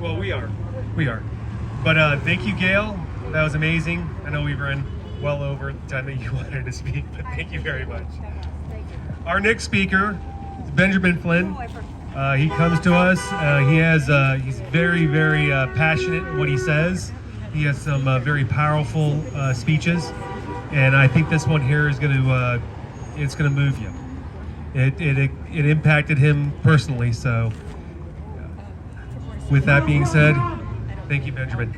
Well, we are. We are. But thank you, Gail. That was amazing. I know we ran well over the time that you wanted to speak, but thank you very much. Our next speaker is Benjamin Flynn. He comes to us. He's very, very passionate in what he says. He has some very powerful speeches, and I think this one here is going to move you. It impacted him personally. So, with that being said, thank you, Benjamin.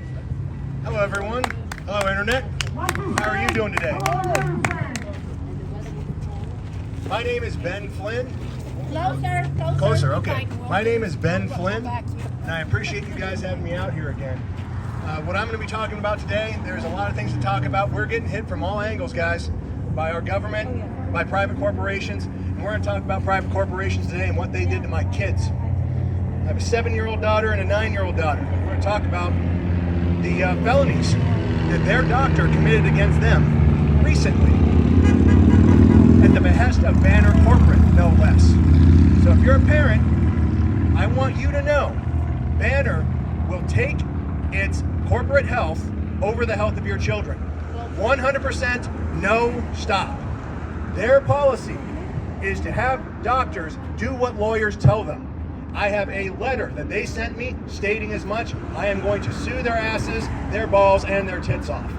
Hello, everyone. Hello, Internet. How are you doing today? My name is Ben Flynn. Closer, okay. My name is Ben Flynn, and I appreciate you guys having me out here again. What I'm going to be talking about today, there's a lot of things to talk about. We're getting hit from all angles, guys, by our government, by private corporations, and we're going to talk about private corporations today and what they did to my kids. I have a 7-year-old daughter and a 9-year-old daughter. We're going to talk about the felonies that their doctor committed against them recently at the behest of Banner Corporate, no less. So if you're a parent, I want you to know Banner will take its corporate health over the health of your children. 100% no stop. Their policy is to have doctors do what lawyers tell them. I have a letter that they sent me stating as much. I am going to sue their asses, their balls, and their tits off.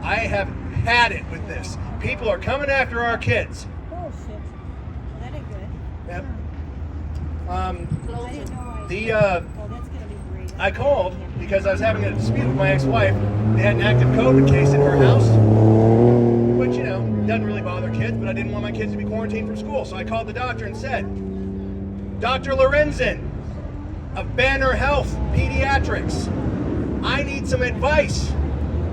I have had it with this. People are coming after our kids. Oh shit. That ain't good. Yep. That's gonna be great. I called because I was having a dispute with my ex-wife. They had an active COVID case in her house, which, you know, doesn't really bother kids, but I didn't want my kids to be quarantined from school. So I called the doctor and said, Dr. Lorenzen of Banner Health Pediatrics, I need some advice.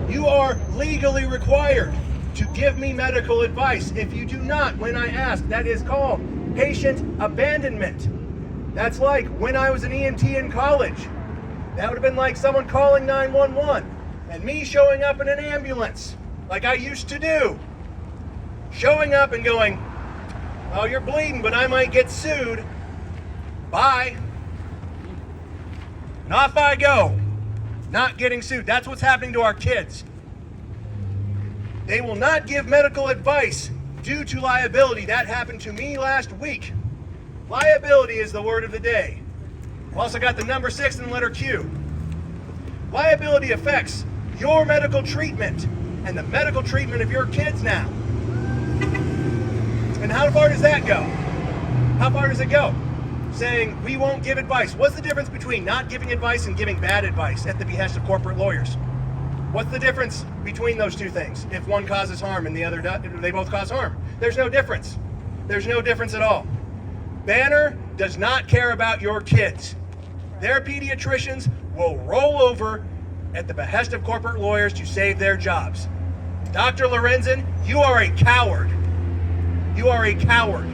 You are legally required to give me medical advice. If you do not, when I ask, that is called patient abandonment. That's like when I was an EMT in college. That would have been like someone calling 911 and me showing up in an ambulance like I used to do. Showing up and going, well, you're bleeding, but I might get sued. Bye. And off I go. Not getting sued. That's what's happening to our kids. They will not give medical advice due to liability. That happened to me last week. Liability is the word of the day. I've also got the number 6 and the letter Q. Liability affects your medical treatment and the medical treatment of your kids now. And how far does that go? How far does it go? Saying we won't give advice. What's the difference between not giving advice and giving bad advice at the behest of corporate lawyers? What's the difference between those two things? If one causes harm and the other doesn't, they both cause harm. There's no difference. There's no difference at all. Banner does not care about your kids. Their pediatricians will roll over at the behest of corporate lawyers to save their jobs. Dr. Lorenzen, you are a coward. You are a coward.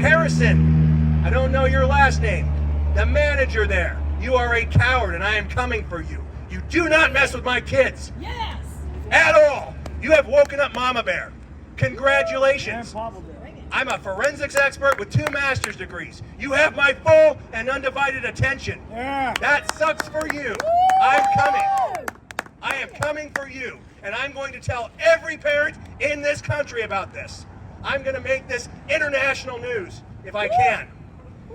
Harrison, I don't know your last name. The manager there, you are a coward and I am coming for you. You do not mess with my kids. Yes. At all. You have woken up Mama Bear. Congratulations. I'm a forensics expert with 2 master's degrees. You have my full and undivided attention. Yeah. That sucks for you. I'm coming. I am coming for you. And I'm going to tell every parent in this country about this. I'm going to make this international news if I can.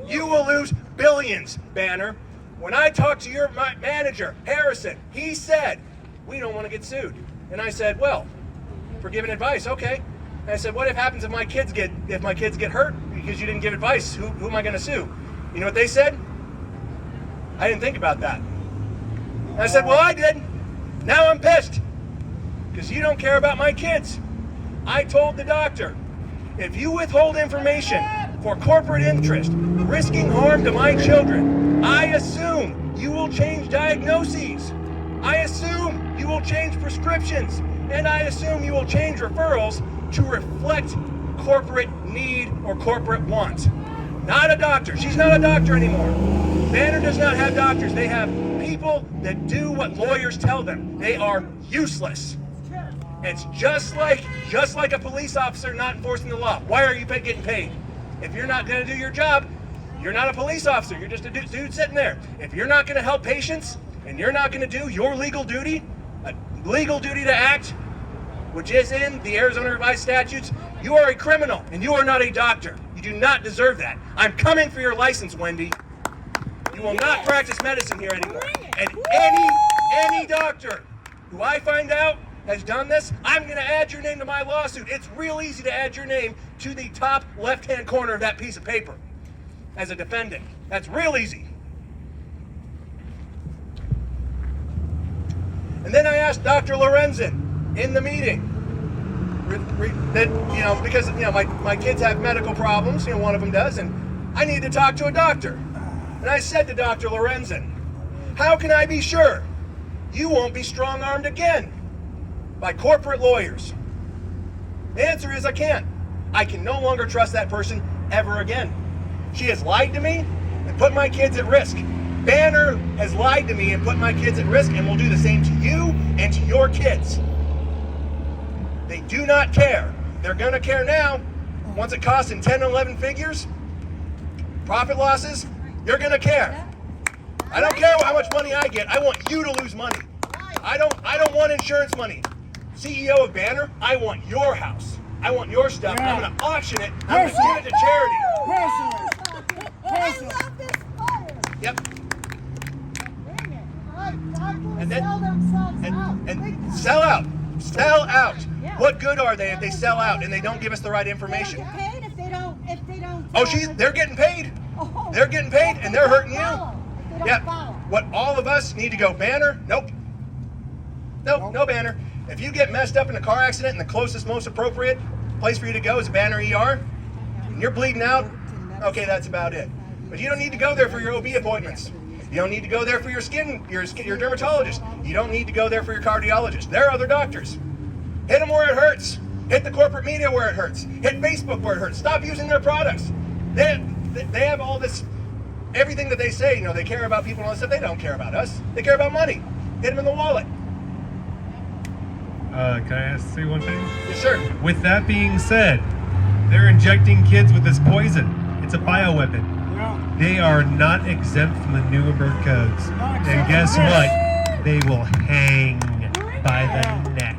You will lose billions, Banner. When I talked to your manager, Harrison, he said, we don't want to get sued. And I said, well, for giving advice, okay. And I said, what happens if my kids get hurt because you didn't give advice? Who am I going to sue? You know what they said? I didn't think about that. And I said, well, I did. Now I'm pissed because you don't care about my kids. I told the doctor, if you withhold information for corporate interest, risking harm to my children, I assume you will change diagnoses. I assume you will change prescriptions. And I assume you will change referrals to reflect corporate need or corporate want. Not a doctor. She's not a doctor anymore. Banner does not have doctors. They have people that do what lawyers tell them. They are useless. It's just like a police officer not enforcing the law. Why are you getting paid? If you're not going to do your job, You're not a police officer. You're just a dude sitting there. If you're not going to help patients and you're not going to do your legal duty to act, which is in the Arizona revised statutes, you are a criminal and you are not a doctor. You do not deserve that. I'm coming for your license, Wendy. You will not practice medicine here anymore. And any doctor who I find out has done this, I'm going to add your name to my lawsuit. It's real easy to add your name to the top left-hand corner of that piece of paper as a defendant. That's real easy. And then I asked Dr. Lorenzen in the meeting that, because, my kids have medical problems, one of them does, and I need to talk to a doctor. And I said to Dr. Lorenzen, how can I be sure you won't be strong-armed again by corporate lawyers? The answer is I can't. I can no longer trust that person ever again. She has lied to me and put my kids at risk. Banner has lied to me and put my kids at risk and will do the same to you and to your kids. They do not care. They're going to care now. Once it costs in 10 and 11 figures, profit losses, you're going to care. I don't care how much money I get. I want you to lose money. I don't want insurance money. CEO of Banner, I want your house. I want your stuff. I'm going to auction it. I'm going to give it to charity. I love this fire. Yep. And then sell themselves out. And sell out. Sell out. Yeah. What good are they if they sell out and they don't give us the right information? They don't get paid if they don't. Oh, they're getting paid. Oh, They're getting paid and they're hurting you. If they don't Yeah. follow. What all of us need to go, Banner? Nope. Nope, no Banner. If you get messed up in a car accident and the closest, most appropriate place for you to go is Banner ER, and you're bleeding out, okay, that's about it. But you don't need to go there for your OB appointments. You don't need to go there for your dermatologist. You don't need to go there for your cardiologist. There are other doctors. Hit them where it hurts. Hit the corporate media where it hurts. Hit Facebook where it hurts. Stop using their products. They have all this, everything that they say, they care about people and all this stuff. They don't care about us. They care about money. Hit them in the wallet. Can I say one thing? Yes, sir. With that being said, they're injecting kids with this poison. It's a bioweapon. They are not exempt from the Nuremberg codes. And guess what? They will hang by the neck.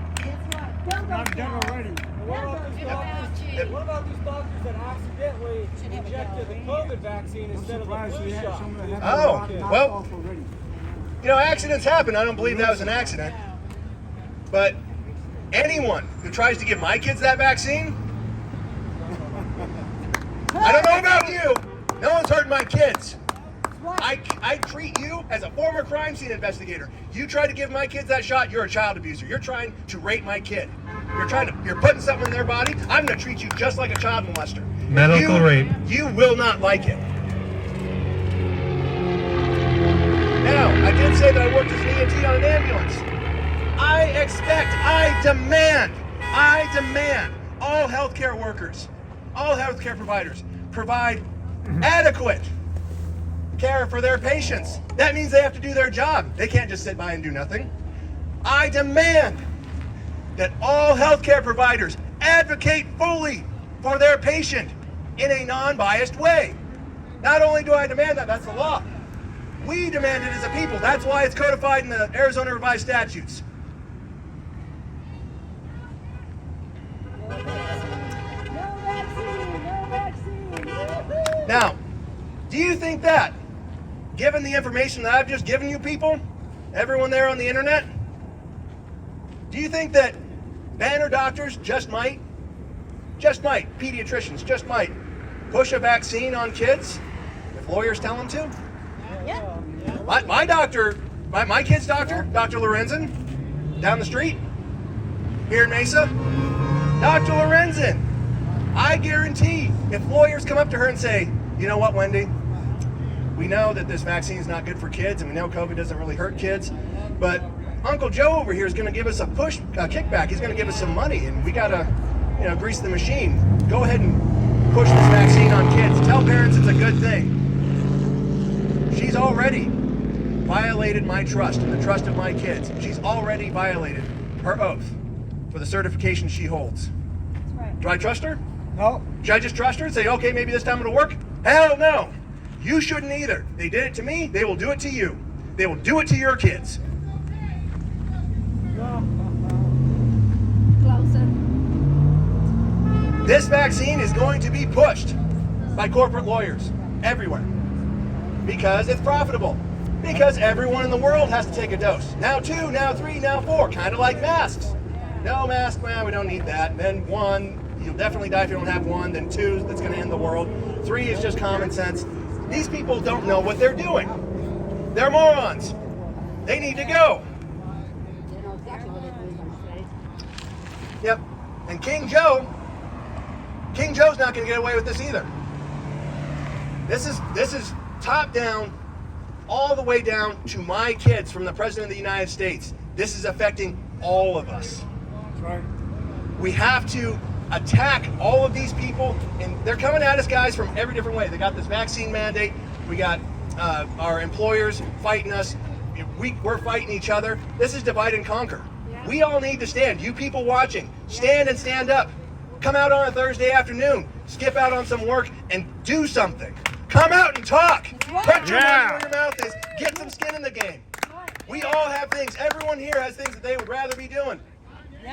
I'm done already. What about these doctors that accidentally injected the COVID vaccine instead of the flu shot? Oh, well, accidents happen. I don't believe that was an accident. But anyone who tries to give my kids that vaccine, I don't know about you, no one's hurting my kids. I treat you as a former crime scene investigator. You try to give my kids that shot, you're a child abuser. You're trying to rape my kid. You're putting something in their body. I'm going to treat you just like a child molester. Medical rape. You will not like it. Now, I did say that I worked as an EMT on an ambulance. I demand all healthcare workers, all healthcare providers provide adequate care for their patients. That means they have to do their job. They can't just sit by and do nothing. I demand that all healthcare providers advocate fully for their patient in a non-biased way. Not only do I demand that, that's the law. We demand it as a people. That's why it's codified in the Arizona revised statutes. Now, do you think that, given the information that I've just given you people, everyone there on the internet, do you think that Banner doctors just might, pediatricians just might push a vaccine on kids if lawyers tell them to? Yeah. My doctor, my kid's doctor, Dr. Lorenzen, down the street, here in Mesa, Dr. Lorenzen, I guarantee if lawyers come up to her and say, you know what, Wendy, we know that this vaccine is not good for kids and we know COVID doesn't really hurt kids, but Uncle Joe over here is going to give us a kickback. He's going to give us some money and we got to, grease the machine. Go ahead and push this vaccine on kids. Tell parents it's a good thing. She's already violated my trust and the trust of my kids. She's already violated her oath for the certification she holds. That's right. Do I trust her? No. Should I just trust her and say, okay, maybe this time it'll work? Hell no. You shouldn't either. They did it to me, they will do it to you. They will do it to your kids. Closer. This vaccine is going to be pushed by corporate lawyers everywhere because it's profitable. Because everyone in the world has to take a dose. Now 2, now 3, now 4, kind of like masks. No mask, man, we don't need that. Then 1, you'll definitely die if you don't have 1. Then 2, that's going to end the world. 3 is just common sense. These people don't know what they're doing. They're morons. They need to go. Yep. And King Joe's not going to get away with this either. This is top down, all the way down to my kids from the President of the United States. This is affecting all of us. That's right. We have to attack all of these people, and they're coming at us, guys, from every different way. They got this vaccine mandate. We got our employers fighting us. We're fighting each other. This is divide and conquer. We all need to stand. You people watching, stand and stand up. Come out on a Thursday afternoon. Skip out on some work and do something. Come out and talk. Put your money where your mouth is. Get some skin in the game. We all have things. Everyone here has things that they would rather be doing.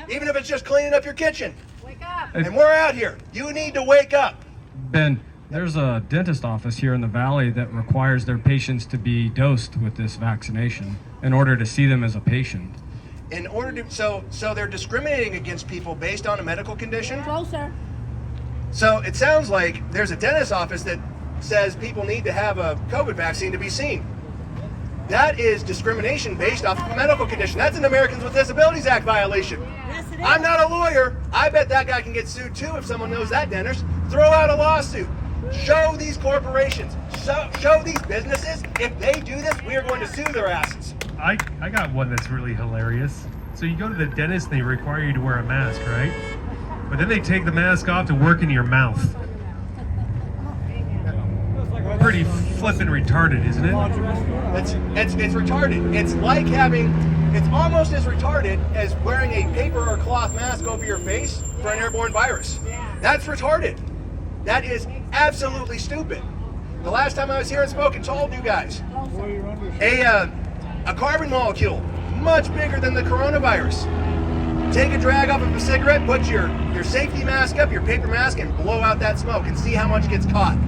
Even if it's just cleaning up your kitchen. Wake up. And we're out here. You need to wake up. Ben, there's a dentist office here in the Valley that requires their patients to be dosed with this vaccination in order to see them as a patient. In order to, so they're discriminating against people based on a medical condition. Closer. So it sounds like there's a dentist office that says people need to have a COVID vaccine to be seen. That is discrimination based off of a medical condition. That's an Americans with Disabilities Act violation. Yes, it is. I'm not a lawyer. I bet that guy can get sued too if someone knows that dentist. Throw out a lawsuit. Show these corporations, show these businesses, if they do this, we are going to sue their asses. I got one that's really hilarious. So you go to the dentist and they require you to wear a mask, right? But then they take the mask off to work in your mouth. Pretty flippin' retarded, isn't it? It's retarded. It's like it's almost as retarded as wearing a paper or cloth mask over your face for an airborne virus. That's retarded. That is absolutely stupid. The last time I was here and spoke and told you guys, a carbon molecule, much bigger than the coronavirus. Take a drag off of a cigarette, put your safety mask up, your paper mask, and blow out that smoke and see how much gets caught.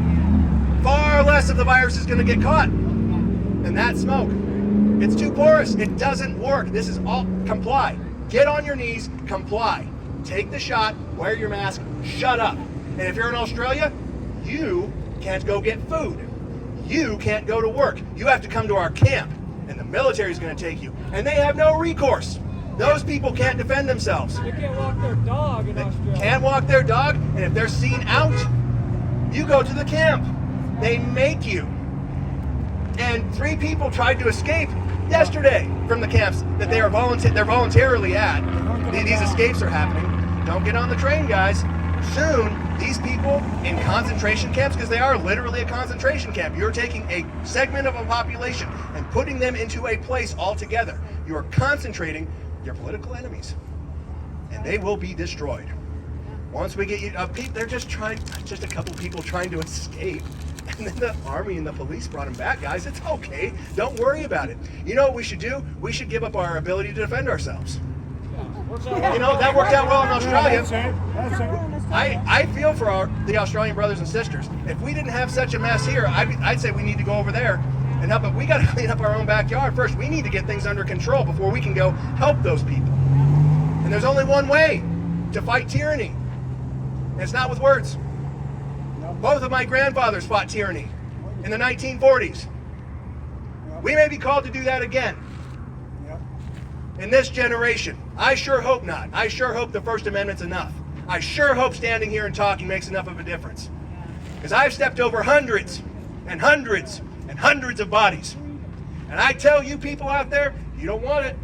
Far less of the virus is going to get caught than that smoke. It's too porous. It doesn't work. This is all comply. Get on your knees, comply. Take the shot, wear your mask, shut up. And if you're in Australia, you can't go get food. You can't go to work. You have to come to our camp, and the military is going to take you. And they have no recourse. Those people can't defend themselves. They can't walk their dog in Australia. Can't walk their dog, and if they're seen out, you go to the camp. They make you. And 3 people tried to escape yesterday from the camps that they're voluntarily at. These escapes are happening. Don't get on the train, guys. Soon, these people in concentration camps, because they are literally a concentration camp, you're taking a segment of a population and putting them into a place altogether. You are concentrating your political enemies, and they will be destroyed. Once we get you, they're just a couple people trying to escape. And then the army and the police brought them back, guys. It's okay. Don't worry about it. You know what we should do? We should give up our ability to defend ourselves. You know, that worked out well in Australia. I feel for the Australian brothers and sisters. If we didn't have such a mess here, I'd say we need to go over there and help. But we got to clean up our own backyard first. We need to get things under control before we can go help those people. And there's only one way to fight tyranny. And it's not with words. Both of my grandfathers fought tyranny in the 1940s. We may be called to do that again. In this generation. I sure hope not. I sure hope the First Amendment's enough. I sure hope standing here and talking makes enough of a difference. Because I've stepped over hundreds and hundreds and hundreds of bodies. And I tell you people out there, you don't want it.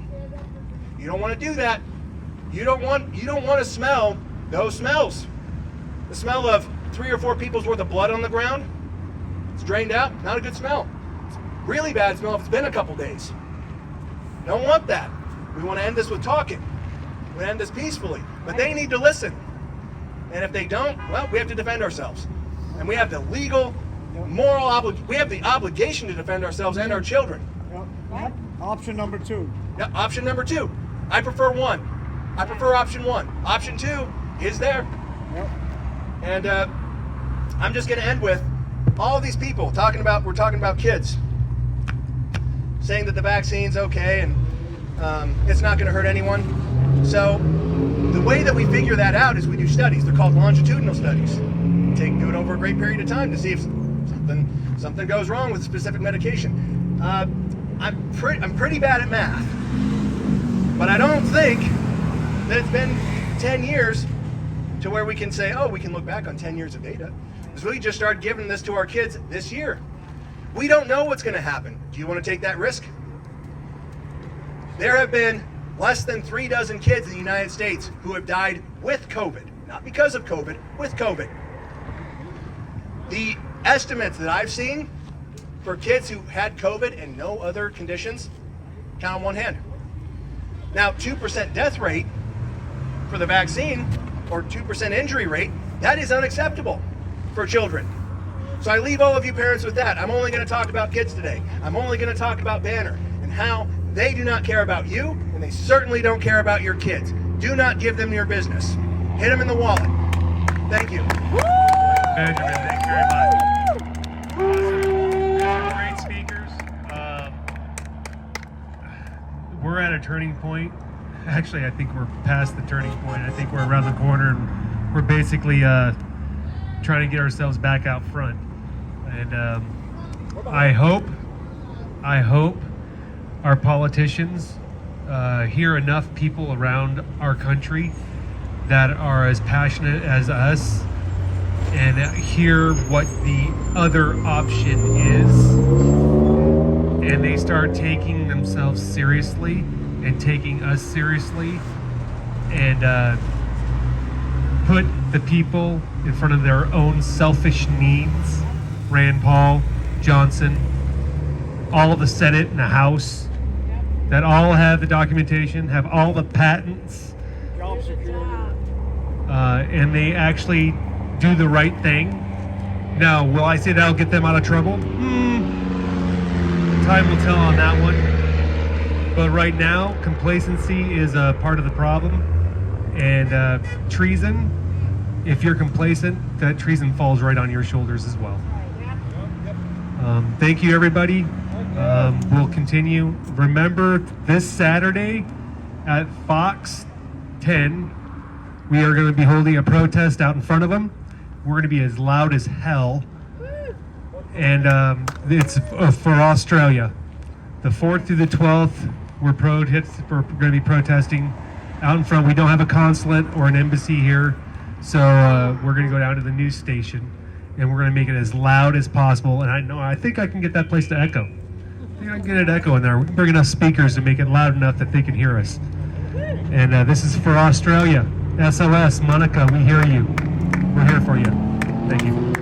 You don't want to do that. You don't want to smell those smells. The smell of 3 or 4 people's worth of blood on the ground. It's drained out. Not a good smell. It's a really bad smell if it's been a couple days. Don't want that. We want to end this with talking. We want to end this peacefully. But they need to listen. And if they don't, well, we have to defend ourselves. And we have the legal We have the obligation to defend ourselves and our children. Yep. Option number 2. Yeah, option number 2. I prefer 1. I prefer option 1. Option 2 is there. Yep. And I'm just going to end with all these people we're talking about kids, saying that the vaccine's okay and it's not going to hurt anyone. So the way that we figure that out is we do studies. They're called longitudinal studies. Do it over a great period of time to see if something goes wrong with a specific medication. I'm pretty bad at math, but I don't think that it's been 10 years to where we can say, oh, we can look back on 10 years of data. Because we just started giving this to our kids this year. We don't know what's going to happen. Do you want to take that risk? There have been less than 3 dozen kids in the United States who have died with COVID. Not because of COVID, with COVID. The estimates that I've seen for kids who had COVID and no other conditions, count on one hand. Now, 2% death rate for the vaccine, or 2% injury rate, that is unacceptable for children. So I leave all of you parents with that. I'm only going to talk about kids today. I'm only going to talk about Banner and how they do not care about you, and they certainly don't care about your kids. Do not give them your business. Hit them in the wallet. Thank you. Benjamin, thanks very much. Awesome. Great speakers. We're at a turning point. Actually, I think we're past the turning point. I think we're around the corner, and we're basically trying to get ourselves back out front. And I hope our politicians hear enough people around our country that are as passionate as us and hear what the other option is, and they start taking themselves seriously and taking us seriously, and put the people in front of their own selfish needs. Rand Paul, Johnson, all of the Senate and the House, that all have the documentation, have all the patents, Job security. and they actually do the right thing. Now, will I say that'll get them out of trouble? Time will tell on that one. But right now, complacency is a part of the problem. And treason, if you're complacent, that treason falls right on your shoulders as well. Thank you, everybody. We'll continue. Remember, this Saturday at Fox 10, we are going to be holding a protest out in front of them. We're going to be as loud as hell. And it's for Australia. The 4th through the 12th, we're going to be protesting out in front. We don't have a consulate or an embassy here, so we're going to go down to the news station, and we're going to make it as loud as possible. And I think I can get that place to echo. I think I can get an echo in there. We can bring enough speakers to make it loud enough that they can hear us. And this is for Australia. SOS, Monica, we hear you. We're here for you. Thank you.